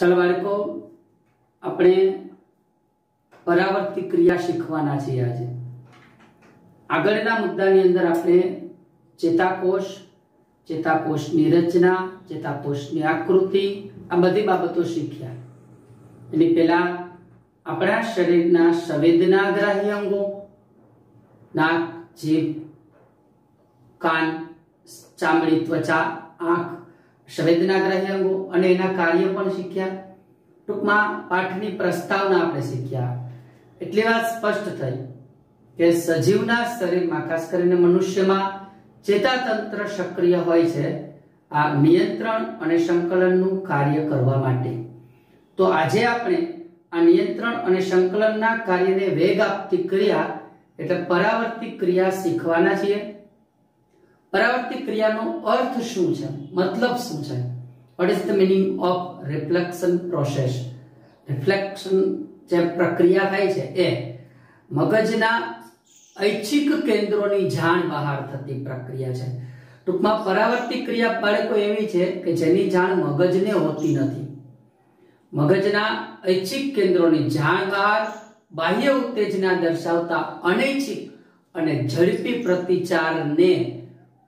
चलो बाळको આપણે પરાવર્તિત ક્રિયા શીખવાના છીએ આજે। આગળના મુદ્દાની અંદર આપણે ચેતાકોષની રચના, ચેતાકોષની આકૃતિ આ બધી બાબતો શીખ્યા। એની પહેલા આપણા શરીરના સંવેદનાગ્રાહી અંગો નાક, જીભ, કાન, ચામડી, ત્વચા, આંખ संवेदनाग्राही अंगो અને એના કાર્ય પણ શીખ્યા। ટૂંકમાં પાઠની પ્રસ્તાવના આપણે શીખ્યા। એટલી વાત સ્પષ્ટ થઈ કે સજીવના શરીરમાં ખાસ કરીને મનુષ્યમાં ચેતાતંત્ર સક્રિય હોય છે આ નિયંત્રણ અને સંકલનનું કાર્ય કરવા માટે। તો આજે આપણે આ નિયંત્રણ અને સંકલનના કાર્યને વેગ આપતી ક્રિયા એટલે પરાવર્તિત ક્રિયા શીખવાના છીએ। परावर्तित क्रिया नो अर्थ शू है, मतलब शू है? What is the meaning of reflection process? Reflection जे प्रक्रिया थाय छे ए मगजना ऐच्छिक केंद्रोनी जाण बहार थती प्रक्रिया छे। टूंकमां परावर्तित क्रिया बाळको एवी छे के जेनी जाण मगजने होती नथी। मगजना ऐच्छिक केंद्रोनी जाण बहार बाह्य उत्तेजना दर्शावता अनैच्छिक अने झड़पी प्रतिचारने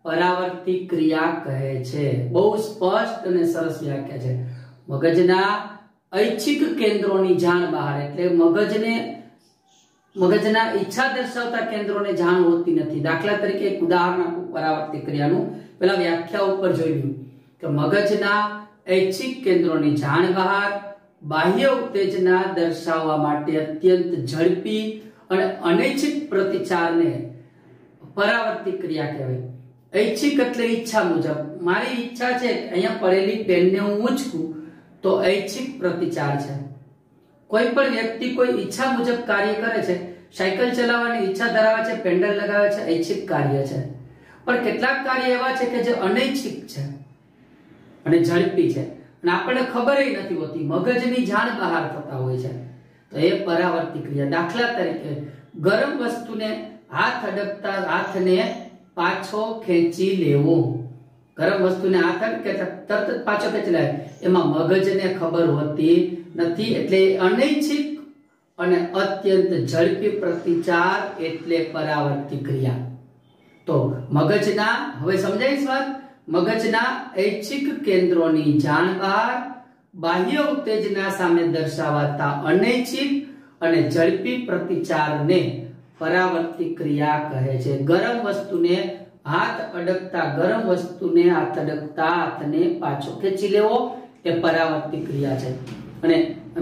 परावर्तित क्रिया कहे छे। बहुत स्पष्ट અને સરસ વ્યાખ્યા છે। મગજના ऐच्छिक કેન્દ્રોની જાણ બહાર એટલે મગજના ઈચ્છા દર્શાવતા કેન્દ્રોને જાણ હોતી નથી। દાખલા તરીકે એક ઉદાહરણ આપું પરાવર્તિત ક્રિયાનું। પહેલા વ્યાખ્યા ઉપર જોઈશું કે મગજના ऐच्छिक કેન્દ્રોની જાણ બહાર બાહ્ય ઉત્તેજના દર્શાવવા માટે અત્યંત ઝડપી અને અનૈચ્છિક પ્રતિચારને પરાવર્તિત ક્રિયા કહેવાય। ऐच्छिक એટલે ઈચ્છા મુજબ મારી ઈચ્છા છે અહીંયા પડેલી પેનને હું ઉંચકું તો ऐच्छिक प्रतिचार છે। કોઈ પણ વ્યક્તિ કોઈ ઈચ્છા મુજબ કાર્ય કરે છે, સાયકલ ચલાવવાની ઈચ્છા ધરાવે છે, પેન્ડલ લગાવે છે, ऐच्छिक કાર્ય છે। પણ કેટલાક કાર્ય એવા છે કે જે અનૈચ્છિક છે અને ઝડપી છે અને આપણને ખબર જ નથી હોતી, મગજની જાણ બહાર થતા હોય છે તો એ પરાવર્તિત ક્રિયા। દાખલા તરીકે ગરમ વસ્તુને હાથ અડકતા હાથને पाछो खेंची लेवो। गरम वस्तु ने हाथ के तरत पाछो खेंची ले एमा मगजने खबर होती नथी એટલે અનૈચ્છિક અને અત્યંત ઝડપી પ્રતિચાર એટલે પરાવર્તિત ક્રિયા। તો મગજના હવે સમજાઈશ વાત મગજના ऐच्छिक કેન્દ્રોની જાણ બહાર બાહ્ય ઉત્તેજના સામે દર્શાવાતા અનૈચ્છિક અને ઝડપી પ્રતિચારને परावर्तित क्रिया कहे छे। गरम वस्तुने हाथ अडकता गरम वस्तुने हाथ अडकता हाथने पाछो खेंची लेवो ए परावर्तित क्रिया छे। अने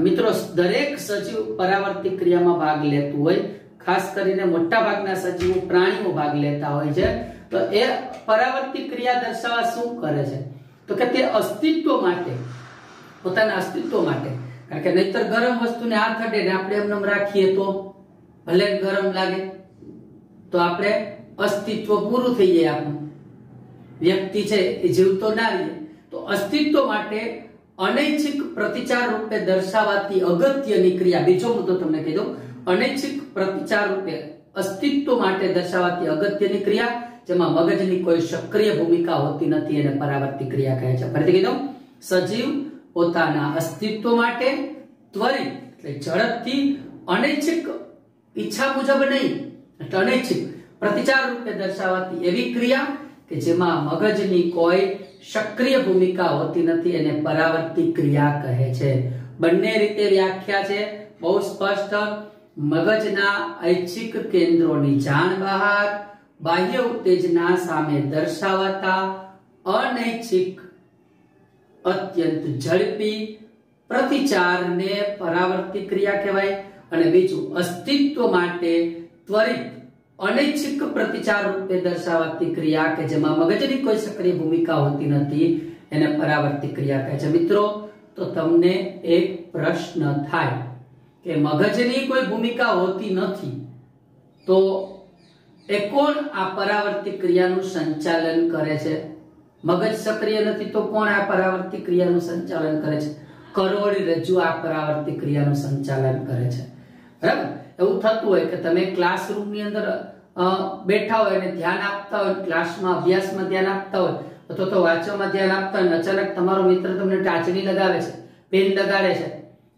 मित्रों दरेक सजीव परावर्तित क्रियामां भाग लेतुं होय, खास करीने मोटा भागना सजीवो प्राणीओ भाग लेता होय छे। तो ए परावर्तित क्रिया दर्शाववा शुं करे छे तो के ते अस्तित्व माटे पोताना अस्तित्व माटे, कारण के नहींतर गरम वस्तुने हाथ अडे ने आपणे एमनेम राखीए तो भले गरम लागे तो आपणे अस्तित्व पूરું થઈ જાય। આપણું વ્યક્તિ છે એ જીવતો ના રહે તો અસ્તિત્વ માટે અનૈચ્છિક પ્રતિચાર રૂપે દર્શાવાતી અગત્યની ક્રિયા। બીજો મુદ્દો તમને કહી દઉં, અનૈચ્છિક પ્રતિચાર રૂપે અસ્તિત્વ માટે દર્શાવાતી અગત્યની ક્રિયા જેમાં મગજની કોઈ સક્રિય ભૂમિકા હોતી નથી એને પરાવર્તિત ક્રિયા કહે છે। ફરીથી કહી દઉં, સજીવ પોતાના અસ્તિત્વ માટે ત્વરિત એટલે ઝડપથી અનૈચ્છિક इच्छा मुजब नहीं अनैच्छिक प्रतिचार रूपे दर्शावाती एवी क्रिया के जेमा मगजनी कोई सक्रिय भूमिका होती नथी एने परावर्तित क्रिया कहे छे। बंने रीते व्याख्या छे बहुत स्पष्ट। मगजना ऐच्छिक केंद्रोनी जाण बहार बाह्य उत्तेजना सामे दर्शावाता अनैच्छिक अत्यंत झड़पी प्रतिचारने परावर्तित क्रिया कहेवाय। અને બીજું अस्तित्व માટે ત્વરિત અનૈચ્છિક પ્રતિચાર રૂપે દર્શાવાતી ક્રિયા કે જેમાં મગજની કોઈ સક્રિય ભૂમિકા હોતી નથી એને પરાવર્તિત ક્રિયા કહે છે। મિત્રો તો તમને એક પ્રશ્ન થાય કે મગજની કોઈ ભૂમિકા હોતી નથી તો એ કોણ આ પરાવર્તિત ક્રિયાનું સંચાલન કરે છે? મગજ સક્રિય નથી તો કોણ આ પરાવર્તિત ક્રિયાનું સંચાલન કરે છે? કરોડરજ્જુ આ પરાવર્તિત ક્રિયાનું સંચાલન કરે છે। बराबर એવું થતું હોય કે તમે ક્લાસરૂમની અંદર બેઠા હોય અને ધ્યાન આપતા હોય, ક્લાસમાં અભ્યાસમાં ધ્યાન આપતા હોય અથવા તો વાંચવામાં ધ્યાન આપતા હોય, અચાનક તમારો મિત્ર તમને ટાચણી લગાવે છે પેન લગાડે છે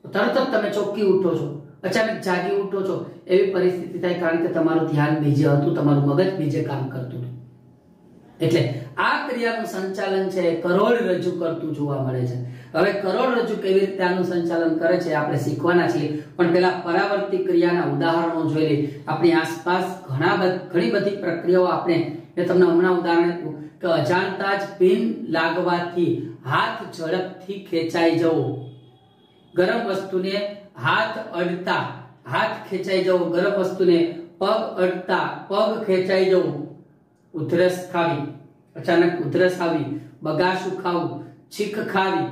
તરત જ તમે ચોંકી ઉઠો છો, અચાનક જાગી ઉઠો છો, એવી પરિસ્થિતિ થાય કારણ કે તમારું ધ્યાન બીજે હતું, તમારું મગજ બીજે કામ કરતું હતું. એટલે આ ક્રિયાનું સંચાલન છે કરોડરજ્જુ કરતું જોવા મળે છે. હવે કરોડરજ્જુ કેવી રીતે આનું સંચાલન કરે છે આપણે શીખવાના છીએ, પણ પેલા પરાવર્તિત ક્રિયાના ઉદાહરણો જોઈ લઈએ. આપણી આસપાસ ઘણી બધી પ્રક્રિયાઓ આપણે તમને હમણાં ઉદાહરણ આપ્યું કે અજાણતા જ પિન લાગવાથી હાથ ઝડપથી ખેંચાઈ જવો, ગરમ વસ્તુને હાથ અડતા હાથ ખેંચાઈ જવો, ગરમ વસ્તુને પગ અડતા પગ ખેંચાઈ જવું, ઉધરસ ખાવી, અચાનક ઉધરસ આવી, બગાસું ખાવું, છીંક ખાવી,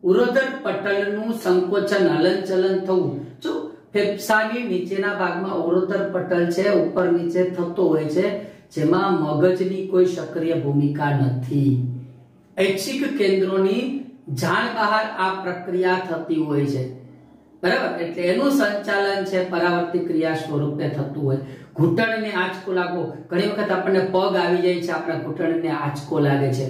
ઉરોદર પટલનું સંકોચન હલનચલન થવું. જો ફેફસાની નીચેના ભાગમાં ઉરોદર પટલ છે ઉપર નીચે થતો હોય છે, જેમાં મગજની કોઈ સક્રિય ભૂમિકા નથી. ઐચ્છિક કેન્દ્રોની જાણ બહાર આ પ્રક્રિયા થતી હોય છે, બરાબર. એટલે એનું સંચાલન છે પરાવર્તિત ક્રિયા સ્વરૂપે થતું હોય. ઘૂંટણને આંચકો લાગવો, ઘણી વખત આપણને પગ આવી જાય છે, આપણા ઘૂંટણને આંચકો લાગે છે.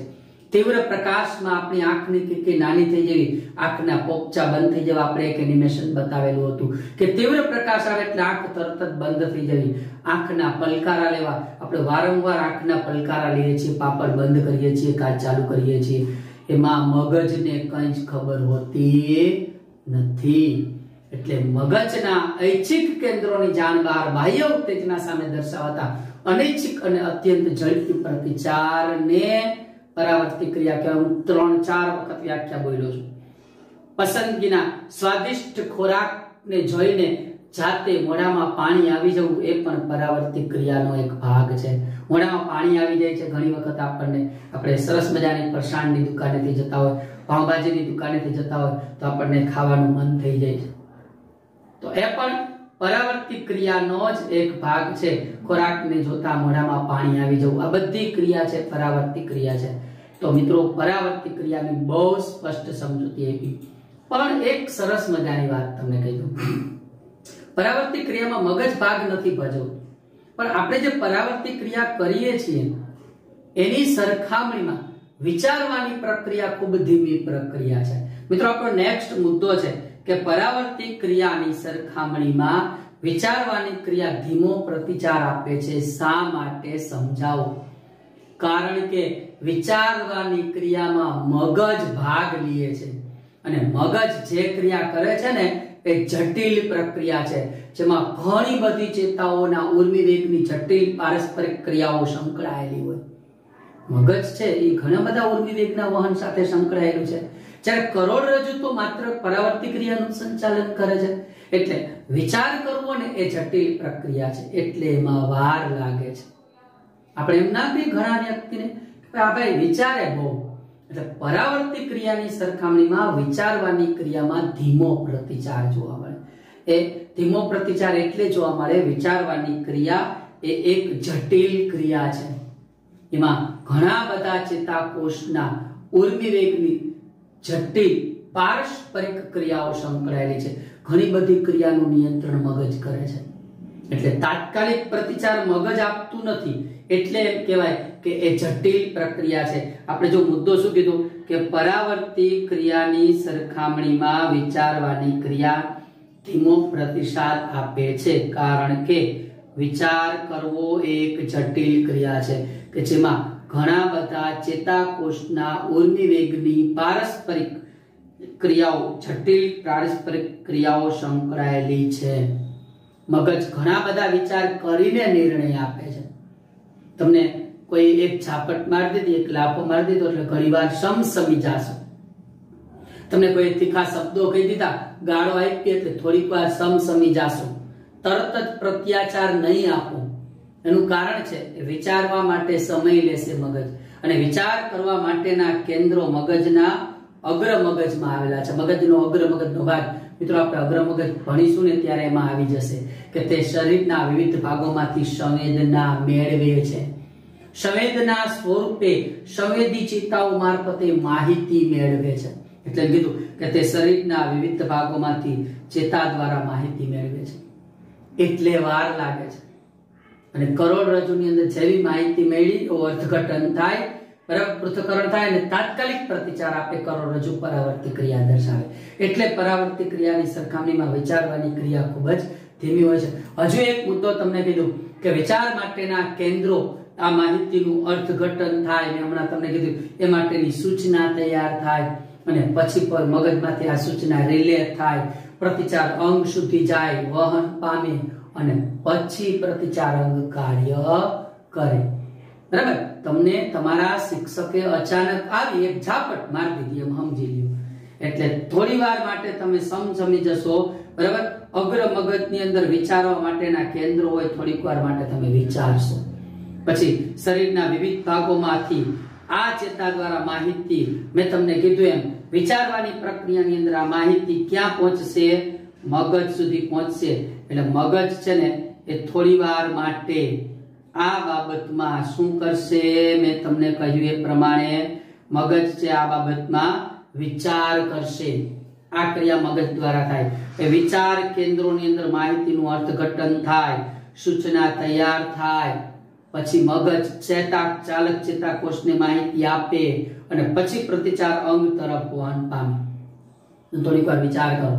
તીવ્ર પ્રકાશમાં આપણી આંખની કીકી નાની થઈ જવી, આંખના પોપચા બંધ થઈ જવા. આપણે એક એનિમેશન બતાવેલું હતું કે તીવ્ર પ્રકાશ આવે એટલે આંખ તરત જ બંધ થઈ જવી. આંખના પલકારા લેવા, આપણે વારંવાર આંખના પલકારા લઈએ છીએ, પાપડ બંધ કરીએ છીએ, કાચ ચાલુ કરીએ છીએ, એમાં મગજને કંઈ જ ખબર હોતી નથી. એટલે મગજના ઐચ્છિક કેન્દ્રોની જાણ બહાર બાહ્ય ઉત્તેજના સામે દર્શાવતા અનૈચ્છિક અને અત્યંત ઝડપી પ્રતિચારને પરાવર્તિત ક્રિયા કહેવાય. હું 3-4 વખત વ્યાખ્યા બોલ્યો છું. પસંદગીના સ્વાદિષ્ટ ખોરાકને જોઈને જાતે મોઢામાં પાણી આવી જવું એ પણ પરાવર્તિત ક્રિયાનો એક ભાગ છે. મોઢામાં પાણી આવી જાય છે ઘણી વખત આપણને. આપણે સરસ મજાની ફરસાણની દુકાનેથી જતા હોય, પાવભાજીની દુકાનેથી જતા હોય તો આપણને ખાવાનું મન થઈ જાય છે, તો એ પણ પરાવર્તિત ક્રિયાનો જ એક ભાગ છે. ખોરાકને જોતા મોઢામાં પાણી આવી જવું, આ બધી ક્રિયા છે પરાવર્તિત ક્રિયા છે. તો મિત્રો પરાવર્તિત ક્રિયાની બહુ સ્પષ્ટ સમજૂતી આપી, પણ એક સરસ મજાની વાત તમને કહી દઉં. પરાવર્તિત ક્રિયામાં મગજ ભાગ નથી ભજવતું, પણ આપણે જે પરાવર્તિત ક્રિયા કરીએ છીએ એની સરખામણીમાં વિચારવાની પ્રક્રિયા ખૂબ ધીમી પ્રક્રિયા છે. મિત્રો આપણો નેક્સ્ટ મુદ્દો છે કે પરાવર્તિત ક્રિયાની સરખામણીમાં વિચારવાની ક્રિયા ધીમો પ્રતિચાર આપે છે. શા માટે સમજાવો? કારણ કે વિચારવાની ક્રિયામાં મગજ ભાગ લે છે, અને મગજ જે ક્રિયા કરે છે ને એ જટિલ પ્રક્રિયા છે, જેમાં ઘણી બધી ચેતાઓના ઉર્મિવેગની જટિલ પારસ્પરિક ક્રિયાઓ સંકળાયેલી હોય. મગજ છે એ ઘણા બધા ઉર્મિવેગના વહન સાથે સંકળાયેલું છે, જ્યારે કરોડરજ્જુ તો માત્ર પરાવર્તિત ક્રિયાનું સંચાલન કરે છે. એટલે વિચાર કરવો ને એ જટિલ પ્રક્રિયા છે, એટલે એમાં વાર લાગે છે. આપણે એમ ના કહીએ ઘણા વ્યક્તિને કે આ ભાઈ વિચારે બહુ, એટલે પરાવર્તિત ક્રિયાની સરખામણીમાં વિચારવાની ક્રિયામાં ધીમો પ્રતિચાર જોવા મળે. એ ધીમો પ્રતિચાર એટલે જોવા મળે, વિચારવાની ક્રિયા એ એક જટિલ ક્રિયા છે, એમાં ઘણા બધા ચેતાકોષના ઉર્મિવેગની જટિલ પારસ્પરિક ક્રિયાઓ સંકળાયેલી છે. ઘણી બધી ક્રિયાનું નિયંત્રણ મગજ કરે છે. એટલે તાત્કાલિક પ્રતિચાર મગજ આપતું નથી, એટલે એમ કહેવાય કે એ જટિલ પ્રક્રિયા છે. આપણે જો મુદ્દો શું કીધું કે પરાવર્તિત ક્રિયાની સરખામણીમાં વિચારવાની ક્રિયા ધીમો પ્રતિસાદ આપે છે, કારણ કે વિચાર કરવો એક જટિલ ક્રિયા છે કે જેમાં ઘણા બધા ચેતાકોષના ઉર્મિવેગની પારસ્પરિક ક્રિયાઓ, જટિલ પારસ્પરિક ક્રિયાઓ સંકળાયેલી છે. મગજ ઘણા બધા વિચાર કરીને નિર્ણય આપે છે. તમને કોઈ એક ઝાપટ મારી દીધી, એક લાફો મારી દીધો એટલે ઘણીવાર સમસમી જાશો. તમને કોઈ તીખા શબ્દો કહી દીધા, ગાળો આપી એટલે થોડીક વાર સમસમી જાશો. તરત જ પ્રત્યાચાર નહીં આપો. એનું કારણ છે કે વિચારવા માટે સમય લેશે મગજ, અને વિચાર કરવા માટેના કેન્દ્રો મગજના અગ્ર મગજમાં આવેલા છે. મગજનો અગ્ર મગજનો ભાગ, મિત્રો આપણે અગ્ર મગજ ભણીશું ને ત્યારે એમાં આવી જશે કે તે શરીરના વિવિધ ભાગોમાંથી સંવેદના મેળવે છે. સંવેદના સ્વરૂપે સંવેદી ચેતાઓ મારફતે માહિતી મેળવે છે. એટલે કીધું કે તે શરીરના વિવિધ ભાગોમાંથી ચેતા દ્વારા માહિતી મેળવે છે, એટલે વાર લાગે છે. અને કરોડરજ્જુની અંદર જેવી માહિતી મેળવી અર્થઘટન થાય, બરાબર, પૃથ્થકરણ થાય અને તાત્કાલિક પ્રતિચાર આપે કરોડરજ્જુ પરાવર્તિત ક્રિયા દર્શાવે. એટલે પરાવર્તિત ક્રિયાની સરખામણીમાં વિચારવાની ક્રિયા ખૂબ જ ધીમી હોય છે. હજુ એક મુદ્દો તમને કીધું કે વિચાર માટેના કેન્દ્રો, આ માહિતીનું અર્થઘટન થાય, મેં હમણાં તમને કીધું એ માટેની સૂચના તૈયાર થાય અને પછી પર મગજમાંથી આ સૂચના રિલે થાય, પ્રતિચાર અંગ સુધી જાય, વહન પામે અને પછી પ્રતિચાર અંગ કાર્ય કરે. બરાબર, તમને તમારા શિક્ષકે અચાનક આવી એક ઝાપટ મારી દીધી એમ સમજી લ્યો. એટલે થોડી વાર માટે તમે સમજી જશો. બરાબર, અગ્ર મગજની અંદર વિચારવા માટેના કેન્દ્રો હોય, થોડીક વાર માટે તમે વિચારશો. પછી શરીરના વિવિધ ભાગોમાંથી આ ચેતા દ્વારા માહિતી, મેં તમને કીધું એમ વિચારવાની પ્રક્રિયાની અંદર આ માહિતી ક્યાં પહોંચશે? મગજ સુધી પહોંચશે. એટલે મગજ છે ને એ થોડી વાર માટે આ બાબતમાં શું કરશે? મેં તમને કહ્યું એ પ્રમાણે મગજ છે આ બાબતમાં વિચાર કરશે. આ ક્રિયા મગજ દ્વારા થાય. એ વિચાર કેન્દ્રોની અંદર માહિતીનું અર્થઘટન થાય, સૂચના તૈયાર થાય, પછી મગજ ચાલક ચેતાકોષને માહિતી આપે અને પછી પ્રતિચાર અંગ તરફ વહન પામે. થોડીક વાર વિચાર કરો.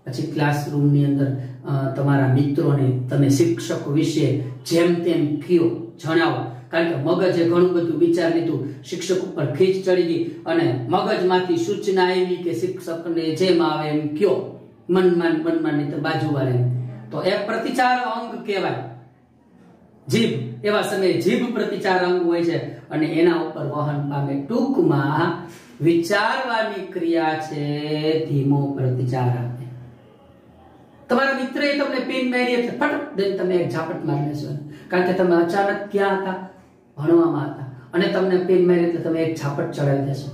પછી ક્લાસરૂમની અંદર તમારા મિત્રોને તમે શિક્ષક વિશે જેમ તેમ કયો, જણાવો. કારણ કે મગજે ઘણું બધું વિચાર લીધું, શિક્ષક ઉપર ખીચ ચડી ગઈ અને મગજમાંથી સૂચના આવી કે શિક્ષકને જેમ આવે એમ કયો, મનમાં નહીં તો બાજુવાળાને. તો એ પ્રતિચાર અંગ કહેવાય. જીભ, એવા સમયે જીભ પ્રતિચાર અંગ હોય છે અને એના ઉપર વહન પામે. ટૂંકમાં વિચારવાની ક્રિયા છે ધીમો પ્રતિચાર આપે. તમારા મિત્રએ તમને પિન મારી એટલે ફટ દઈને તમે એક ઝાપટ મારી લેશો. કારણ કે તમે અચાનક ક્યાં હતા? ભણવામાં હતા અને તમને પિન મારી એટલે તમે એક ઝાપટ ચડાવી દેશો.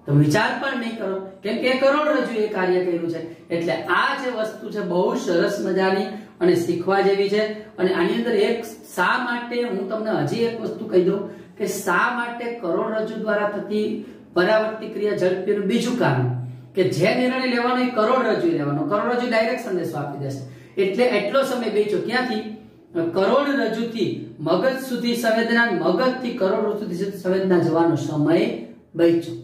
તમે વિચાર પણ નહીં કરો, કેમ કે કરોડરજ્જુ એ કાર્ય કર્યું છે. એટલે આ જે વસ્તુ છે બહુ સરસ મજાની અને શીખવા જેવી છે. અને આની અંદર એક શા માટે, હું તમને હજી એક વસ્તુ કહી દઉં કે શા માટે કરોડરજ્જુ દ્વારા થતી પરાવર્તિત ક્રિયા ઝડપીનું બીજું કારણ કે જે નિર્ણય લેવાનો એ કરોડરજ્જુ લેવાનો. કરોડરજ્જુ ડાયરેક્ટ સંદેશો આપી દેશે. એટલે એટલો સમય બેચ્યો ક્યાંથી? કરોડરજ્જુથી મગજ સુધી સંવેદના, મગજથી કરોડરજ્જુ સુધી સંવેદના જવાનો સમય બેચ્યો.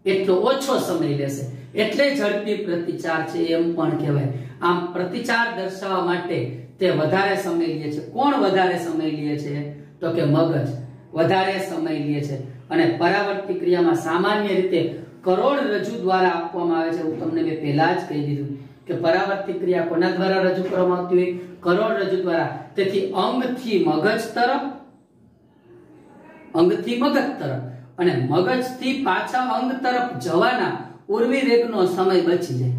એટલો ઓછો સમય લેશે. એટલે ઝડપી પ્રતિચાર છે એમ પણ કહેવાય. આમ પ્રતિચાર દર્શાવવા માટે તે વધારે સમય લે છે. કોણ વધારે સમય લે છે? તો કે મગજ વધારે સમય લે છે. અને પરાવર્તિત ક્રિયામાં સામાન્ય રીતે કરોડરજ્જુ દ્વારા આપવામાં આવે છે. હું તમને મેં પહેલા જ કહી દીધું કે પરાવર્તિત ક્રિયા કોના દ્વારા રજૂ કરવામાં આવતી હોય? કરોડરજ્જુ દ્વારા. તેથી અંગથી મગજ તરફ, અંગથી મગજ તરફ અને મગજથી પાછા અંગ તરફ જવાના ઉર્વી વેગનો સમય બચી જાય.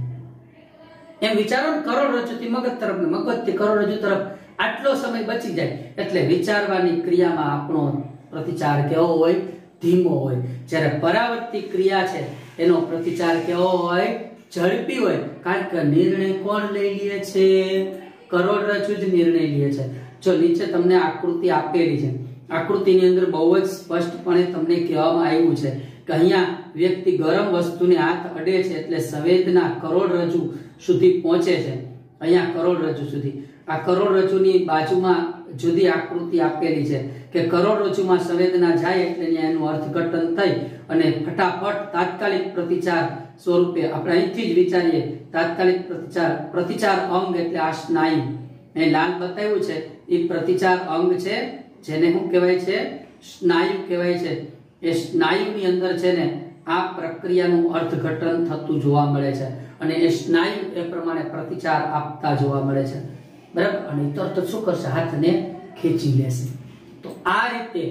એમ વિચારો ને, કરોડરજ્જુથી મગજ તરફ ને મગજથી કરોડરજ્જુ તરફ આટલો સમય બચી જાય. એટલે વિચારવાની ક્રિયામાં આપણો પ્રતિચાર કેવો હોય? ધીમો હોય. જ્યારે પરાવર્તિત ક્રિયા છે એનો પ્રતિચાર કેવો હોય? ઝડપી હોય. કારણ કે નિર્ણય કોણ લઈ લે છે? કરોડરજ્જુ જ નિર્ણય લે છે. જો નીચે તમને આકૃતિ આપેલી છે, આકૃતિની અંદર બહુ જ સ્પષ્ટપણે તમને કહેવામાં આવ્યું છે કે અહીંયા વ્યક્તિ ગરમ વસ્તુને હાથ અડે છે એટલે સંવેદના કરોડરજ્જુ સુધી પહોંચે છે. અહીંયા કરોડરજ્જુ સુધી. આ કરોડરજ્જુની બાજુમાં જુદી આકૃતિ આપેલી છે કે કરોડરજ્જુમાં સંવેદના જાય એટલે એનું અર્થઘટન થઈ અને ફટાફટ તાત્કાલિક પ્રતિચાર સ્વરૂપે આપણે અહીંથી જ વિચારીએ. તાત્કાલિક પ્રતિચાર અંગ એટલે આ સ્નાયુ, એ લાલ બતાવ્યું છે એ પ્રતિચાર અંગ છે, જેને શું કહેવાય છે? સ્નાયુ કહેવાય છે. એ સ્નાયુની અંદર છે ને આ પ્રક્રિયાનું અર્થઘટન થતું જોવા મળે છે અને એ સ્નાયુ એ પ્રમાણે પ્રતિચાર આપતા જોવા મળે છે. બરાબર. અને તરત શું કરશે? હાથને ખેંચી લેશે. તો આ રીતે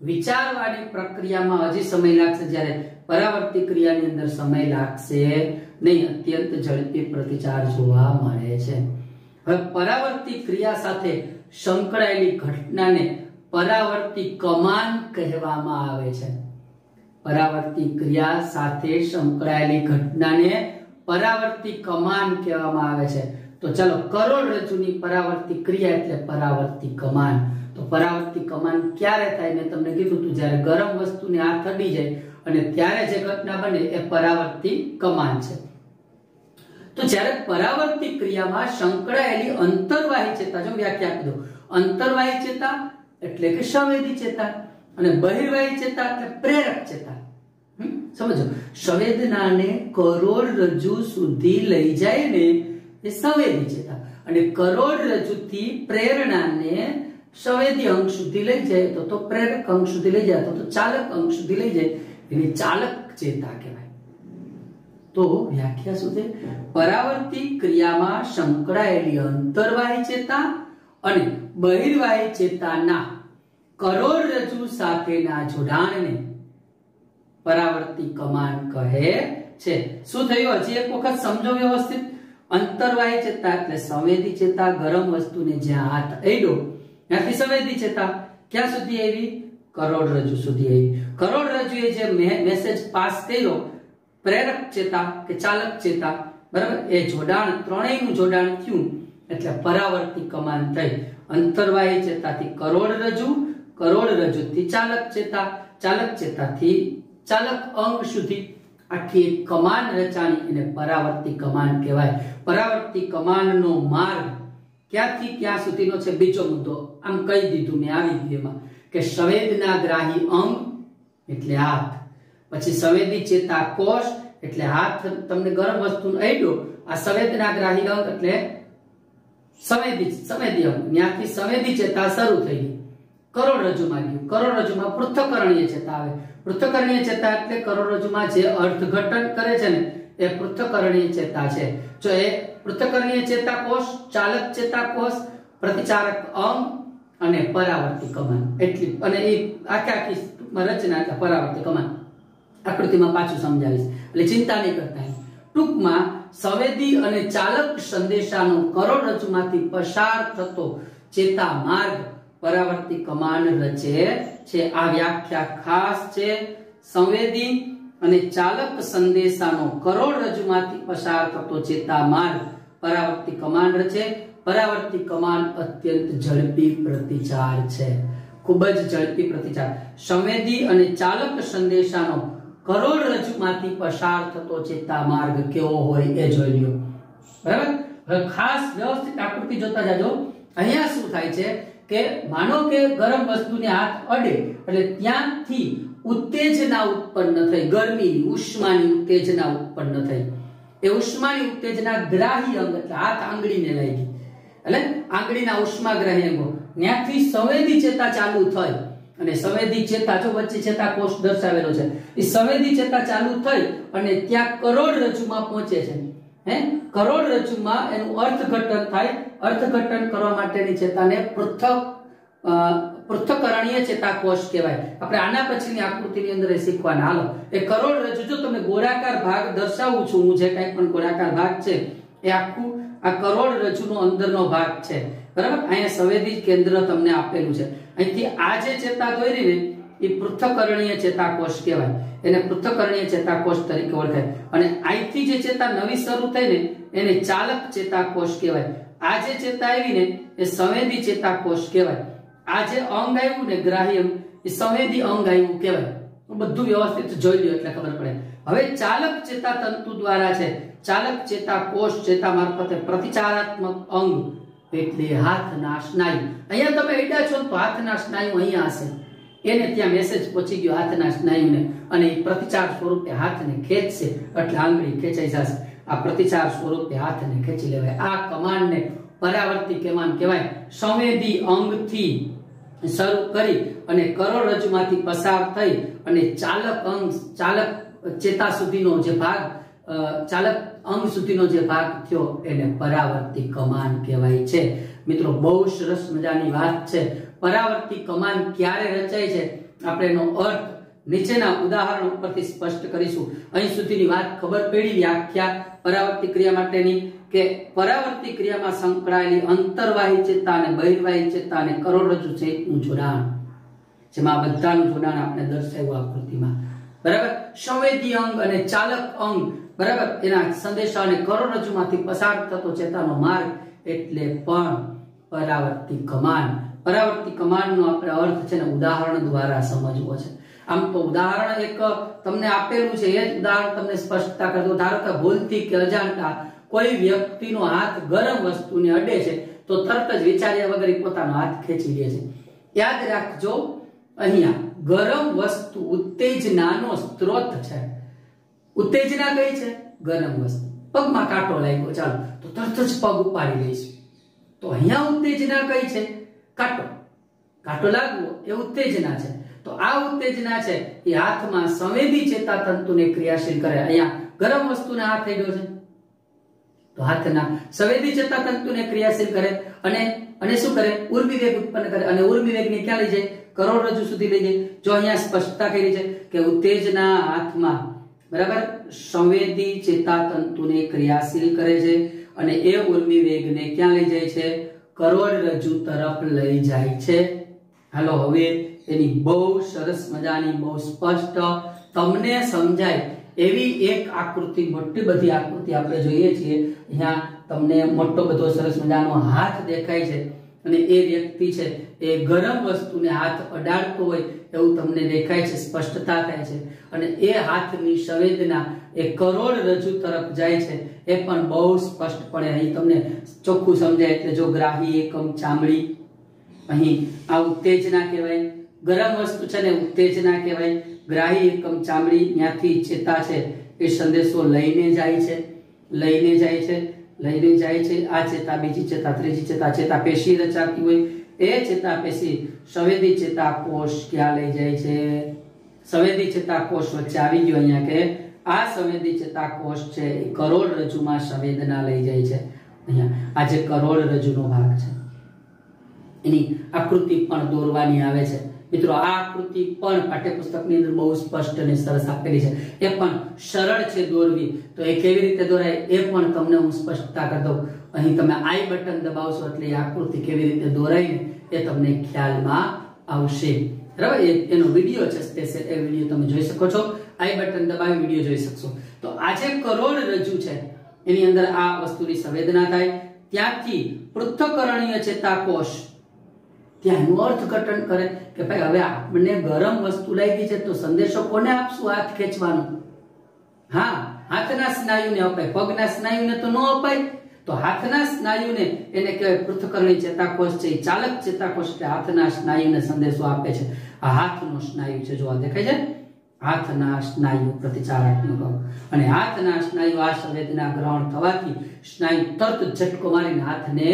વિચારવાની પ્રક્રિયામાં હજી સમય લાગશે, જ્યારે પરાવર્તિત ક્રિયાની અંદર સમય લાગશે નહીં. અત્યંત ઝડપી પ્રતિચાર જોવા મળે છે. હવે પરાવર્તિત ક્રિયા સાથે સંકળાયેલી ઘટનાને પરાવર્તિત કમાન કહેવામાં આવે છે. પરાવર્તિત ક્રિયા સાથે સંકળાયેલી ઘટનાને પરાવર્તિત કમાન કહેવામાં આવે છે. તો ચાલો, કરોડરજ્જુની પરાવર્તિત ક્રિયા એટલે પરાવર્તિત કમાન. તો પરાવર્તિત કમાન ક્યારે થાય? મેં તમને કીધું હતું, જ્યારે ગરમ વસ્તુને હાથ અડી જાય અને ત્યારે જે ઘટના બને એ પરાવર્તિત કમાન છે. તો જ્યારે પરાવર્તિત ક્રિયામાં સંકળાયેલી અંતર્વાહી ચેતા, જો વ્યાખ્યા આપી દો. અંતર્વાહી ચેતા એટલે કે સંવેદી ચેતા. અને બહિર્વાહી ચેતા એટલે પ્રેરક ચેતા. સમજો, સંવેદનાને કરોડરજ્જુ સુધી લઈ જાય ને એ સંવેદી ચેતા, અને કરોડરજ્જુ થી પ્રેરણાને સંવેદી અંગ સુધી લઈ જાય તો પ્રેરક અંગ સુધી લઈ જાય તો ચાલક અંગ સુધી લઈ જાય એને ચાલક ચેતા કહેવાય. તો વ્યાખ્યા શું છે? પરાવર્તી ક્રિયામાં સંકળાયેલી અંતર્વાહી ચેતા અને બહિર્વાહી ચેતાના કરોડરજ્જુ સાથેના જોડાણને પરાવર્તી કમાન કહે છે. શું થયું? હજી એક વખત સમજો વ્યવસ્થિત. અંતર્વાહી ચેતા એટલે સંવેદી ચેતા, ગરમ વસ્તુને જ્યાં હાથ અડ્યો ત્યાંથી સંવેદી ચેતા ક્યાં સુધી આવી? કરોડરજ્જુ સુધી આવી. કરોડરજ્જુએ જે મેસેજ પાસ કર્યો પ્રેરક ચેતા કે ચાલક ચેતા, બરાબર, એ જોડાણ ત્રણેયનું જોડાણ થયું એટલે પરાવર્તી કમાન થઈ. અંતર્વાહી ચેતાથી કરોડરજ્જુ, કરોડરજ્જુથી ચાલક ચેતા, ચાલક ચેતાથી ચાલક અંગ સુધી આખી એક કમાન રચાણી એને પરાવર્તી કમાન કહેવાય. પરાવર્તી કમાનનો માર્ગ ક્યાંથી ક્યાં સુધીનો છે? બીજો મુદ્દો આમ કહી દીધું મેં આવી ગયું એમાં કે સંવેદનાગ્રાહી અંગ એટલે હાથ, પછી સંવેદી ચેતા કોષ એટલે હાથ તમને ગરમ વસ્તુનો અડ્યો, આ સંવેદનાગ્રાહી અંગ એટલે સંવેદી અંગ, ત્યાંથી સંવેદી ચેતા શરૂ થઈ ગઈ, કરોડરજ્જુમાં ગયું. કરોડરજ્જુમાં પૃથ્થકરણીય ચેતા આવે. પૃથ્થકરણીય ચેતા એટલે કરોડરજ્જુમાં જે અર્થઘટન કરે છે ને એ પૃથ્થકરણીય ચેતા છે. જો એ પૃથ્થકરણીય ચેતા કોષ, ચાલક ચેતા કોષ, પ્રતિચારક અંગ અને પરાવર્તી કમાન એટલી, અને એ આખી રચના એટલે પરાવર્તી કમાન. આકૃતિમાં પાછું સમજાવીશ એટલે ચિંતા નહીં કરતા. ટૂંકમાં સંવેદી અને ચાલક સંદેશાનો કરોડરજ્જુમાંથી પસાર થતો ચેતા માર્ગ પરાવર્તી કમાન રચે છે. આ વ્યાખ્યા ખાસ છે. સંવેદી અને ચાલક સંદેશાનો કરોડરજ્જુમાંથી પસાર થતો ચેતા માર્ગ પરાવર્તી કમાન રચે. પરાવર્તી કમાન અત્યંત ઝડપી પ્રતિચાર છે, ખૂબ જ ઝડપી પ્રતિચાર. સંવેદી અને ચાલક સંદેશાનો કરોડરજ્જુમાંથી પસાર થતો ચેતા માર્ગ કેવો હોય એ જોઈ લ્યો. બરાબર, હવે ખાસ વ્યવસ્થિત આકૃતિ જોતા જાજો. અહીંયા શું થાય છે કે માનો કે ગરમ વસ્તુને હાથ અડે એટલે ત્યાંથી ઉત્તેજના ઉત્પન્ન થઈ, ગરમીની ઉષ્માની ઉત્તેજના ઉત્પન્ન થઈ. એ ઉષ્માની ઉત્તેજના ગ્રાહી અંગ એટલે હાથ આંગળીને લાગી એટલે આંગળીના ઉષ્માગ્રાહી અંગો ત્યાંથી સંવેદી ચેતા ચાલુ થઈ અને સંવેદી ચેતા જો વચ્ચે ચેતા કોષ દર્શાવેલો છે, એ સંવેદી ચેતા ચાલુ થઈ અને ત્યાં કરોડરજ્જુમાં પહોંચે છે. કરોડરજ્જુમાં એનું અર્થઘટન થાય. અર્થઘટન કરવા માટેની ચેતાને પૃથ્થકરણીય ચેતાકોષ કહેવાય. આપણે આના પછીની આકૃતિની અંદર શીખવાના. હાલો, એ કરોડરજ્જુ જો તમને ગોળાકાર ભાગ દર્શાવું છું, હું જે કંઈ પણ ગોળાકાર ભાગ છે એ આખું આ કરોડરજ્જુનો અંદરનો ભાગ છે. બરાબર, અહીંયા સંવેદી કેન્દ્ર તમને આપેલું છે. અહીંથી આ જે ચેતા દોરી ને એ પૃથ્થકરણીય ચેતાકોષ કહેવાય. એને પૃથ્થકરણીય ચેતાકોષ તરીકે ઓળખાય. અને અહીંથી જે ચેતા નવી શરૂ થઈ ને એને ચાલક ચેતાકોષ કહેવાય. આ જે ચેતા આવી ને એ સંવેદી ચેતાકોષ કહેવાય. આ જે અંગ આવ્યું ને ગ્રાહ્ય અંગ એ સંવેદી અંગ આવ્યું કહેવાય. બધું વ્યવસ્થિત જોઈ લો એટલે ખબર પડે. હવે ચાલક ચેતા તંતુ દ્વારા છે, ચાલક ચેતાકોષ ચેતા મારફતે પ્રતિચારાત્મક અંગ એટલે હાથના સ્નાયુ. અહીંયા તમે અડ્યા છો તો હાથના સ્નાયુ અહીંયા હશે, એને ત્યાં મેસેજ પહોંચી ગયો હાથના સ્નાયુને અને એ પ્રતિચાર સ્વરૂપે હાથને ખેંચશે એટલે આંગળી ખેંચાઈ જશે. આ પ્રતિચાર સ્વરૂપે હાથને ખેંચી લેવાય. આ કમાનને પરાવર્તી કમાન કહેવાય. સંવેદી અંગથી શરૂ કરી અને કરોડરજ્જુમાંથી પસાર થઈ અને ચાલક અંગ, ચાલક ચેતા સુધીનો જે ભાગ, ચાલક અંગ સુધીનો જે ભાગ થયો એને પરાવર્તી કમાન કહેવાય છે. મિત્રો, બહુ સરસ મજાની વાત છે. પરાવર્તી કમાન ક્યારે રચાય છે આપણે એનો અર્થ નીચેના ઉદાહરણ ઉપરથી સ્પષ્ટ કરીશું. અહીં સુધીની વાત ખબર પડી. વ્યાખ્યા પરાવર્તી ક્રિયા માટેની કે પરાવર્તી ક્રિયામાં સંકળાયેલી અંતર્વાહી ચેતા અને બહિર્વાહી ચેતા અને કરોડરજ્જુ સહિતનું જોડાણ, જેમાં બધાનું જોડાણ આપણે દર્શાવ્યું આકૃતિમાં. બરાબર, સંવેદી અંગ અને ચાલક અંગ, બરાબર, એના સંદેશા અને કરોડરજ્જુમાંથી પસાર થતો ચેતાનો માર્ગ એટલે પણ પરાવર્તી કમાન. પરાવર્તી કમાનનો આપણે અર્થ છે ને ઉદાહરણ દ્વારા સમજવો છે. આમ તો ઉદાહરણ એક તમને આપેલું છે, એ જ ઉદાહરણ તમને સ્પષ્ટતા કરતો. ધારો કે ભૂલથી કે અજાણતા કોઈ વ્યક્તિનો હાથ ગરમ વસ્તુને અડે છે તો તરત જ વિચાર્યા વગર પોતાનો હાથ ખેંચી લે છે. યાદ રાખજો, અહીંયા ગરમ વસ્તુ ઉત્તેજનાનો સ્ત્રોત છે. ઉત્તેજના કઈ છે? ગરમ વસ્તુ. પગમાં કાંટો લાગ્યો, ચાલો તો તરત જ પગ ઉપાડી લઈશું. તો અહીંયા ઉત્તેજના કઈ છે? કાંટો. કાંટો લાગવો એ ઉત્તેજના છે. તો આ ઉત્તેજના છે એ હાથમાં સંવેદી ચેતાતંતુને ક્રિયાશીલ કરે. અહીંયા ગરમ વસ્તુને હાથ થઈ ગયો છે તો હાથના સંવેદી ચેતાતંતુને ક્રિયાશીલ કરે અને શું કરે? ઉર્મિવેગ ઉત્પન્ન કરે. અને ઉર્મિવેગને ક્યાં લઈ જાય? કરોડરજ્જુ સુધી લઈ જાય. જો અહીંયા સ્પષ્ટતા કરી છે કે ઉત્તેજના હાથમાં બરાબર સંવેદી ચેતાતંતુને ક્રિયાશીલ કરે છે અને એ ઉર્મિવેગને ક્યાં લઈ જાય છે? કરોડરજ્જુ તરફ લઈ જાય છે. હાલો હવે એની બહુ સરસ મજાની બહુ સ્પષ્ટ તમને સમજાય એવી એક આકૃતિ, મોટી બધી આકૃતિ આપણે જોઈએ છીએ. અહીંયા તમને મોટો બધો સરસ મજાનો હાથ દેખાય છે અને એ વ્યક્તિ છે એ ગરમ વસ્તુને હાથ અડાડતો હોય એવું તમને દેખાય છે, સ્પષ્ટતા થાય છે. અને એ હાથની સંવેદના એ કરોડરજ્જુ તરફ જાય છે એ પણ બહુ સ્પષ્ટપણે અહીં તમને ચોખ્ખું સમજાય. એટલે જો ગ્રાહી એકમ ચામડી, અહીં આ ઉત્તેજના કહેવાય. ગરમ વસ્તુ છે ને ઉત્તેજના કહેવાય. ગ્રાહી એકમ ચામડી, ત્યાંથી ચેતા છે એ સંદેશો લઈને જાય છે. આ ચેતા, બીજી ચેતા, ત્રીજી ચેતા, ચેતાપેશી રચાતી હોય એ ચેતાપેશી સંવેદી ચેતાકોષ ક્યાં લઈ જાય છે? સંવેદી ચેતાકોષ વચ્ચે આવી ગયો અહીંયા કે આ સંવેદી ચેતાકોષ છે એ કરોડરજ્જુમાં સંવેદના લઈ જાય છે. અહીંયા આ જે કરોડરજ્જુનો ભાગ છે એની આકૃતિ પણ દોરવાની આવે છે. મિત્રો આ આકૃતિ પણ પાઠ્યપુસ્તકની અંદર બહુ સ્પષ્ટ અને સરસ આપેલી છે. એ પણ સરળ છે દોરવી. તો એ કેવી રીતે દોરાય એ પણ તમને હું સ્પષ્ટતા કરી દઉં. અહીં તમે આઈ બટન દબાવશો એટલે એ આકૃતિ કેવી રીતે દોરાય એ તમને ખ્યાલમાં આવશે. બરાબર? એનો વિડીયો છે સ્પેશિયલ, એ વિડીયો તમે જોઈ શકો છો. આઈ બટન દબાવી વિડીયો જોઈ શકશો. તો આ જે કરોડરજ્જુ છે એની અંદર આ વસ્તુની સંવેદના થાય. ત્યાંથી પૃથ્થકરણીય ચેતાકોષ ત્યાંનું અર્થઘટન કરે કે ભાઈ હવે આપણને ગરમ વસ્તુ લાગી છે તો સંદેશો કોને આપશું? હાથ ખેંચવાનો. હા, હાથના સ્નાયુને અપાય, પગના સ્નાયુને તો ન અપાય. તો હાથના સ્નાયુને એને કહેવાય પૃથ્થકરણીય ચેતાકોષ છે. ચાલક ચેતાકોષ એટલે હાથના સ્નાયુને સંદેશો આપે છે. આ હાથનો સ્નાયુ છે, જો આ દેખાય છે, હાથના સ્નાયુ પ્રતિચારાત્મક. અને હાથના સ્નાયુ આ સંવેદના ગ્રહણ થવાથી સ્નાયુ તરત ઝટકો મારીને હાથને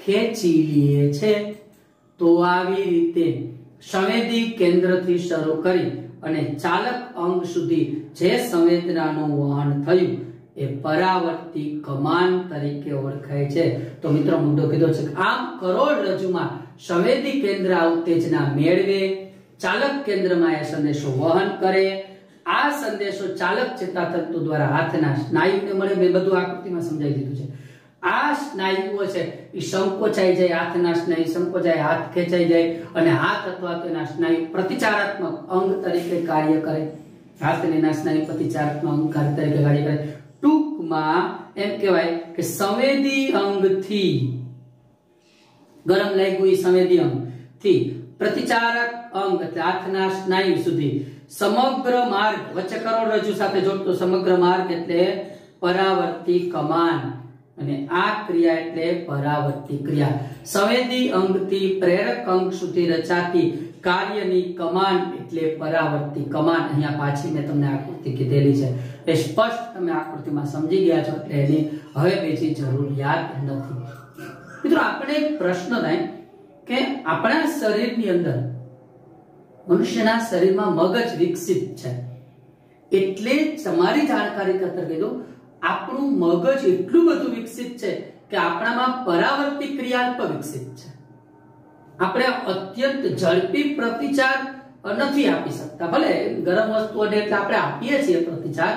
ખેંચી લે છે. તો આવી રીતે સંવેદી કેન્દ્રથી શરૂ કરી અને ચાલક અંગ સુધી જે સંવેદનાનું વહન થયું એ પરાવર્તી કમાન તરીકે ઓળખાય છે. તો મિત્રો મુદ્દો કીધો છે કે આમ કરોડરજ્જુમાં સંવેદી કેન્દ્ર આ ઉત્તેજના મેળવે, ચાલક કેન્દ્રમાં એ સંદેશો વહન કરે. આ સંદેશો ચાલક ચેતાતંતુ દ્વારા હાથના સ્નાયુને મળે. મેં બધું આકૃતિમાં સમજાવી દીધું છે. આ સ્નાયુઓ છે એ સંકોચાઈ જાય, હાથના સ્નાયુ સંકોચાય, હાથ ખેંચાઈ જાય અને હાથ અથવા તો એના સ્નાયુ પ્રતિચારાત્મક અંગ તરીકે કાર્ય કરે. હાથના સ્નાયુ પ્રતિચારાત્મક અંગ તરીકે કાર્ય કરે. ટૂંકમાં એમ કહેવાય કે સંવેદી અંગથી ગરમ લાગ્યું એ સંવેદી અંગથી પ્રતિચારક અંગ એટલે હાથના સ્નાયુ સુધી સમગ્ર માર્ગ, વચ્ચે કરોડરજ્જુ સાથે જોડતો સમગ્ર માર્ગ એટલે પરાવર્તી કમાન. અને આ ક્રિયા એટલે પરાવર્તી ક્રિયા. સંવેદી અંગથી પ્રેરક અંગ સુધી રચાતી કાર્યની કમાન એટલે પરાવર્તી કમાન. અહીંયા પાછી મેં તમને આકૃતિ કીધેલી છે. એ સ્પષ્ટ તમે આકૃતિમાં સમજી ગયા છો એટલે એની હવે બીજી જરૂરિયાત નથી. મિત્રો આપણે એક પ્રશ્ન થાય કે આપણા શરીરની અંદર, મનુષ્યના શરીરમાં મગજ વિકસિત છે. એટલે તમારી જાણકારી ખાતર કીધું, આપણું મગજ એટલું બધું વિકસિત છે કે આપણામાં પરાવર્તી ક્રિયા અલ્પ વિકસિત છે. આપણે અત્યંત ઝડપી પ્રતિચાર નથી આપી શકતા. ભલે ગરમ વસ્તુઓ એટલે આપણે આપીએ છીએ પ્રતિચાર,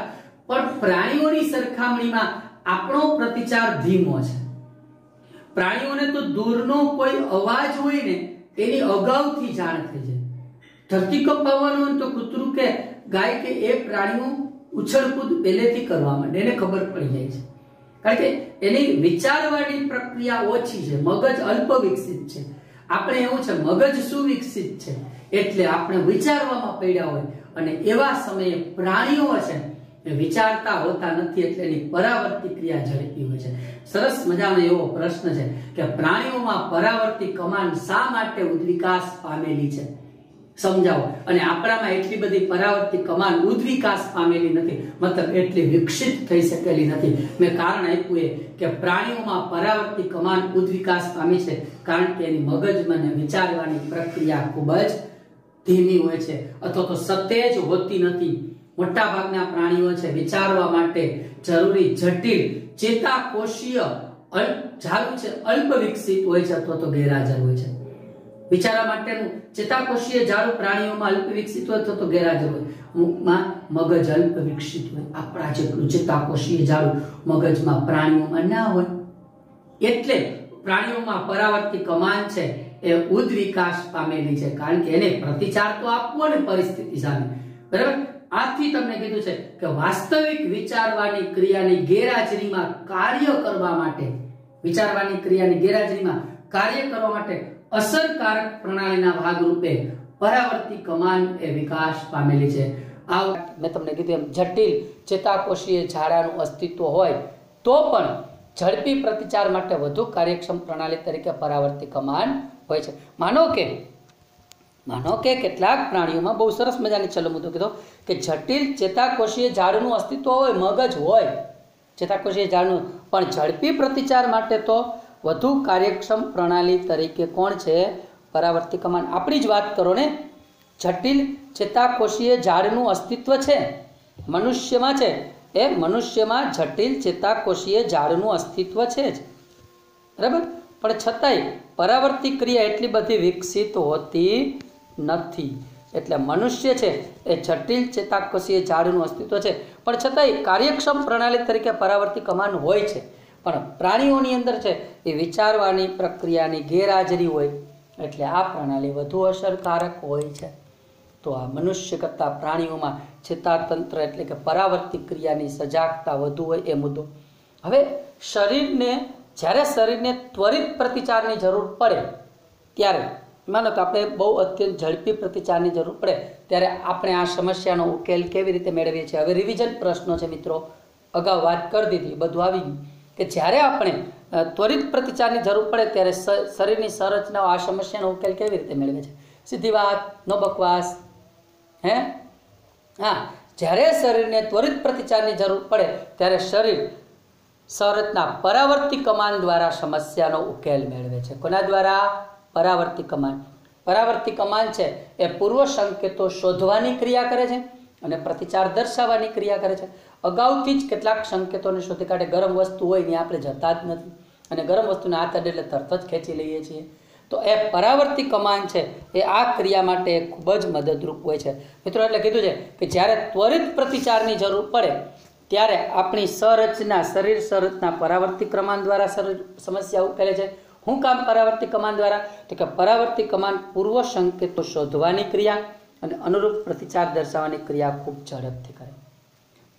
પણ પ્રાણીઓની સરખામણીમાં આપણો પ્રતિચાર ધીમો છે. પ્રાણીઓને તો દૂરનો કોઈ અવાજ હોય ને એની અગાઉથી જાણ થઈ જાય. ધરતી કંપાવવાનું હોય તો કૂતરું કે ગાય કે એ પ્રાણીઓ ઉછળકૂદ પહેલેથી કરવા માંડે, એને ખબર પડી જાય છે. કારણ કે એની વિચારવાની પ્રક્રિયા ઓછી છે, મગજ અલ્પ વિકસિત છે. આપણે એવું છે મગજ સુવિકસિત છે એટલે આપણે વિચારવામાં પડ્યા હોય, અને એવા સમયે પ્રાણીઓ છે એ વિચારતા હોતા નથી એટલે એની પરાવર્તી ક્રિયા ઝડપી હોય છે. સરસ મજાનો એવો પ્રશ્ન છે કે પ્રાણીઓમાં પરાવર્તી કમાન શા માટે ઉદ્વિકાસ પામેલી છે? સમજાવો. અને આપણામાં એટલી બધી પરાવર્તિત કમાન ઉદ્વિકાસ પામેલી નથી, મતલબ એટલી વિકસિત થઈ શકેલી નથી. મેં કારણ આપ્યું એ કે પ્રાણીઓમાં પરાવર્તિત કમાન ઉદ્વિકાસ પામી છે કારણ કે એની મગજમાં વિચારવાની પ્રક્રિયા ખૂબ જ ધીમી હોય છે અથવા તો સતેજ હોતી નથી. મોટા ભાગના પ્રાણીઓ છે વિચારવા માટે જરૂરી જટિલ ચેતાકોષીય જાળું છે અલ્પ વિકસિત હોય છે અથવા તો ગેરહાજર હોય છે. વિચારવા માટેનું ચેતાકોષીય જાળું પ્રાણીઓમાં અલ્પ વિકસિત હોય અથવા તો ગેરહાજર હોય. અમુકમાં મગજ અલ્પ વિકસિત હોય, આપણા જેટલું ચેતાકોષીય જાળું મગજમાં પ્રાણીઓમાં ના હોય. એટલે પ્રાણીઓમાં પરાવર્તિત કમાન છે એ ઉદ્વિકાસ પામેલી છે કારણ કે એને પ્રતિચાર તો આપવો ને પરિસ્થિતિ સામે, બરાબર. આથી તમને કીધું છે કે વાસ્તવિક વિચારવાની ક્રિયાની ગેરહાજરીમાં કાર્ય કરવા માટે, વિચારવાની ક્રિયાની ગેરહાજરીમાં કાર્ય કરવા માટે અસરકારક પ્રણાલીના ભાગરૂપે પરાવર્તિત કમાન એ વિકાસ પામેલી છે. આ મેં તમને કીધું એમ જટિલ ચેતાકોષીય જાળાનું અસ્તિત્વ હોય તો પણ ઝડપી પ્રતિચાર માટે વધુ કાર્યક્ષમ પ્રણાલી તરીકે પરાવર્તિત કમાન હોય છે. માનો કે કેટલાક પ્રાણીઓમાં બહુ સરસ મજાની ચલો મુદ્દો કીધો કે જટિલ ચેતાકોષીય જાળનું અસ્તિત્વ હોય, મગજ હોય ચેતાકોષીય જાળનું, પણ ઝડપી પ્રતિચાર માટે તો વધુ કાર્યક્ષમ પ્રણાલી તરીકે કોણ છે? પરાવર્તિત કમાન. આપણી જ વાત કરો ને, જટિલ ચેતાકોષીય જાળનું અસ્તિત્વ છે મનુષ્યમાં, છે એ મનુષ્યમાં જટિલ ચેતાકોષીય જાળનું અસ્તિત્વ છે જ, બરાબર. પણ છતાંય પરાવર્તિત ક્રિયા એટલી બધી વિકસિત હોતી નથી. એટલે મનુષ્ય છે એ જટિલ ચેતાકોષીય જાળનું અસ્તિત્વ છે પણ છતાંય કાર્યક્ષમ પ્રણાલી તરીકે પરાવર્તિત કમાન હોય છે. પણ પ્રાણીઓની અંદર છે એ વિચારવાની પ્રક્રિયાની ગેરહાજરી હોય એટલે આ પ્રણાલી વધુ અસરકારક હોય છે. તો આ મનુષ્ય કરતાં પ્રાણીઓમાં ચેતાતંત્ર એટલે કે પરાવર્તિત ક્રિયાની સજાગતા વધુ હોય એ મુદ્દો. હવે જ્યારે શરીરને ત્વરિત પ્રતિચારની જરૂર પડે ત્યારે, માનો કે આપણે બહુ અત્યંત ઝડપી પ્રતિચારની જરૂર પડે ત્યારે આપણે આ સમસ્યાનો ઉકેલ કેવી રીતે મેળવીએ છીએ? હવે રિવિઝન પ્રશ્નો છે મિત્રો, અગાઉ વાત કરી દીધી, બધું આવી ગયું કે જ્યારે આપણે ત્વરિત પ્રતિચારની જરૂર પડે ત્યારે શરીરની સંરચનાઓ આ સમસ્યાનો ઉકેલ કેવી રીતે મેળવે છે? સીધી વાત, નો બકવાસ. જ્યારે શરીરને ત્વરિત પ્રતિચારની જરૂર પડે ત્યારે શરીર સંરચના પરાવર્તિત કમાન દ્વારા સમસ્યાનો ઉકેલ મેળવે છે. કોના દ્વારા? પરાવર્તિત કમાન. પરાવર્તિત કમાન છે એ પૂર્વ સંકેતો શોધવાની ક્રિયા કરે છે અને પ્રતિચાર દર્શાવવાની ક્રિયા કરે છે. અગાઉથી જ કેટલાક સંકેતોને શોધી કાઢે. ગરમ વસ્તુ હોય ને આપણે જતા જ નથી અને ગરમ વસ્તુને હાથ અડે એટલે તરત જ ખેંચી લઈએ છીએ. તો એ પરાવર્તિત કમાન છે એ આ ક્રિયા માટે ખૂબ જ મદદરૂપ હોય છે મિત્રો. એટલે કીધું છે કે જ્યારે ત્વરિત પ્રતિચારની જરૂર પડે ત્યારે આપણી શરીર સંરચના પરાવર્તિત કમાન દ્વારા સમસ્યા ઉકેલે છે. શું કામ પરાવર્તિત કમાન દ્વારા? તો કે પરાવર્તિત કમાન પૂર્વ સંકેતો શોધવાની ક્રિયા અને અનુરૂપ પ્રતિચાર દર્શાવવાની ક્રિયા ખૂબ ઝડપથી કરે.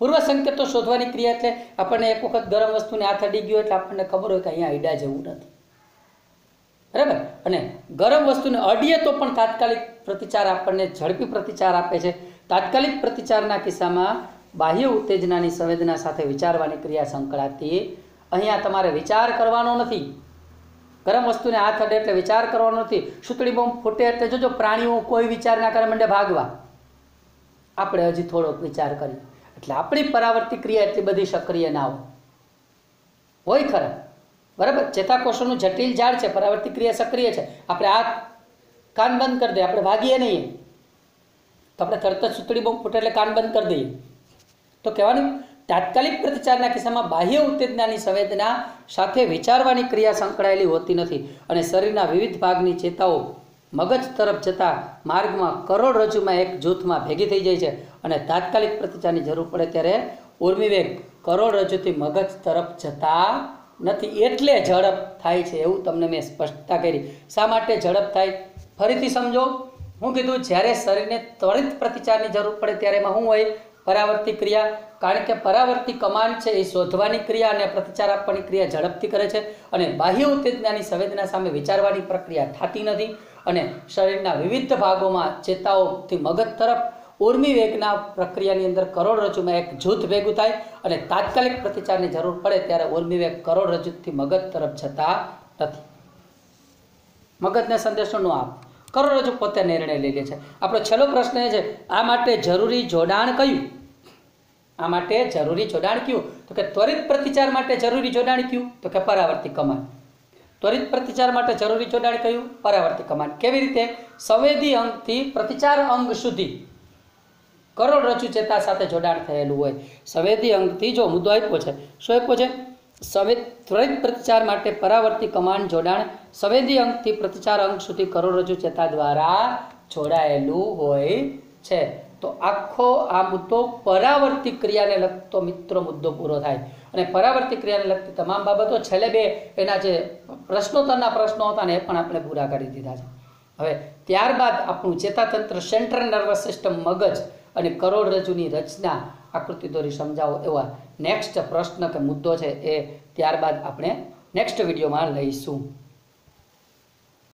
પૂર્વ સંકેતો શોધવાની ક્રિયા એટલે આપણને એક વખત ગરમ વસ્તુને હાથ અડી ગયો એટલે આપણને ખબર હોય કે અહીંયા અડ્યા જેવું નથી, બરાબર. અને ગરમ વસ્તુને અડીએ તો પણ તાત્કાલિક પ્રતિચાર આપણને ઝડપી પ્રતિચાર આપે છે. તાત્કાલિક પ્રતિચારના કિસ્સામાં બાહ્ય ઉત્તેજનાની સંવેદના સાથે વિચારવાની ક્રિયા સંકળાતી. અહીંયા તમારે વિચાર કરવાનો નથી. ગરમ વસ્તુને હાથ અડે એટલે વિચાર કરવાનો નથી. સુતળી બોમ્બ ફૂટે એટલે જોજો પ્રાણીઓ કોઈ વિચાર ના કરે, મંડે ભાગવા. આપણે હજી થોડોક વિચાર કરીએ એટલે આપણી પરાવર્તિત ક્રિયા એટલી બધી સક્રિય ના હોય ખરા, બરાબર. ચેતાકોષોનું જટિલ જાળ છે, પરાવર્તિત ક્રિયા સક્રિય છે. આપણે આ કાન બંધ કરી દઈએ, આપણે ભાગીએ નહીં તો આપણે તરત જ સુતળી બોમ્બ ફૂટે એટલે કાન બંધ કરી દઈએ. તો કહેવાનું તાત્કાલિક પ્રતિચારના કિસ્સામાં બાહ્ય ઉત્તેજનાની સંવેદના સાથે વિચારવાની ક્રિયા સંકળાયેલી હોતી નથી અને શરીરના વિવિધ ભાગની ચેતાઓ મગજ તરફ જતા માર્ગમાં કરોડરજ્જુમાં એક જૂથમાં ભેગી થઈ જાય છે અને તાત્કાલિક પ્રતિચારની જરૂર પડે ત્યારે ઉર્મિવેગ કરોડરજ્જુથી મગજ તરફ જતા નથી. એટલે ઝડપ થાય છે એવું તમને મેં સ્પષ્ટતા કરી. શા માટે ઝડપ થાય ફરીથી સમજો. હું કીધું જ્યારે શરીરને ત્વરિત પ્રતિચારની જરૂર પડે ત્યારે એમાં શું હોય? પરાવર્તિત ક્રિયા. કારણ કે પરાવર્તિત કમાન છે એ શોધવાની ક્રિયા અને પ્રતિચાર આપવાની ક્રિયા ઝડપથી કરે છે અને બાહ્ય ઉત્તેજનાની સંવેદના સામે વિચારવાની પ્રક્રિયા થતી નથી અને શરીરના વિવિધ ભાગોમાં ચેતાઓથી મગજ તરફ ઉર્મિવેગના પ્રક્રિયાની અંદર કરોડરજ્જુમાં એક જૂથ ભેગું થાય અને તાત્કાલિક પ્રતિચારની જરૂર પડે ત્યારે ઉર્મિવેગ કરોડરજ્જુથી મગજ તરફ જતા નથી. મગજને સંદેશો ન આપ. કરોડરજ્જુ પોતે નિર્ણય લઈ લે છે. આપણો છેલ્લો પ્રશ્ન એ છે, આ માટે જરૂરી જોડાણ કયું? આ માટે જરૂરી જોડાણ કયું? તો કે ત્વરિત પ્રતિચાર માટે જરૂરી જોડાણ કયું? તો કે પરાવર્તી કમાન. ત્વરિત પ્રતિચાર માટે જરૂરી જોડાણ કયું? પરાવર્તી કમાન. કેવી રીતે? સંવેદી અંગથી પ્રતિચાર અંગ સુધી કરોડરજ્જુ ચેતા સાથે જોડાણ થયેલું હોય. સંવેદી અંગથી, જો મુદ્દો આપ્યો છે, શું આપ્યો છે? ત્વરિત પ્રતિચાર માટે પરાવર્તી કમાન જોડાણ સંવેદી અંગથી પ્રતિચાર અંગ સુધી કરોડરજ્જુ ચેતા દ્વારા જોડાયેલું હોય છે. તો આખો આ મુદ્દો પરાવર્તી ક્રિયાને લગતો મિત્રો મુદ્દો પૂરો થાય. અને પરાવર્તી ક્રિયાને લગતી તમામ બાબતો છેલ્લે બે એના જે પ્રશ્નોત્તરના પ્રશ્નો હતા ને એ પણ આપણે પૂરા કરી દીધા છે. હવે ત્યારબાદ આપણું ચેતાતંત્ર, સેન્ટ્રલ નર્વસ સિસ્ટમ, મગજ અને કરોડરજ્જુની રચના આકૃતિ દોરી સમજાવો એવા નેક્સ્ટ પ્રશ્ન કે મુદ્દો છે એ ત્યારબાદ આપણે નેક્સ્ટ વિડીયોમાં લઈશું.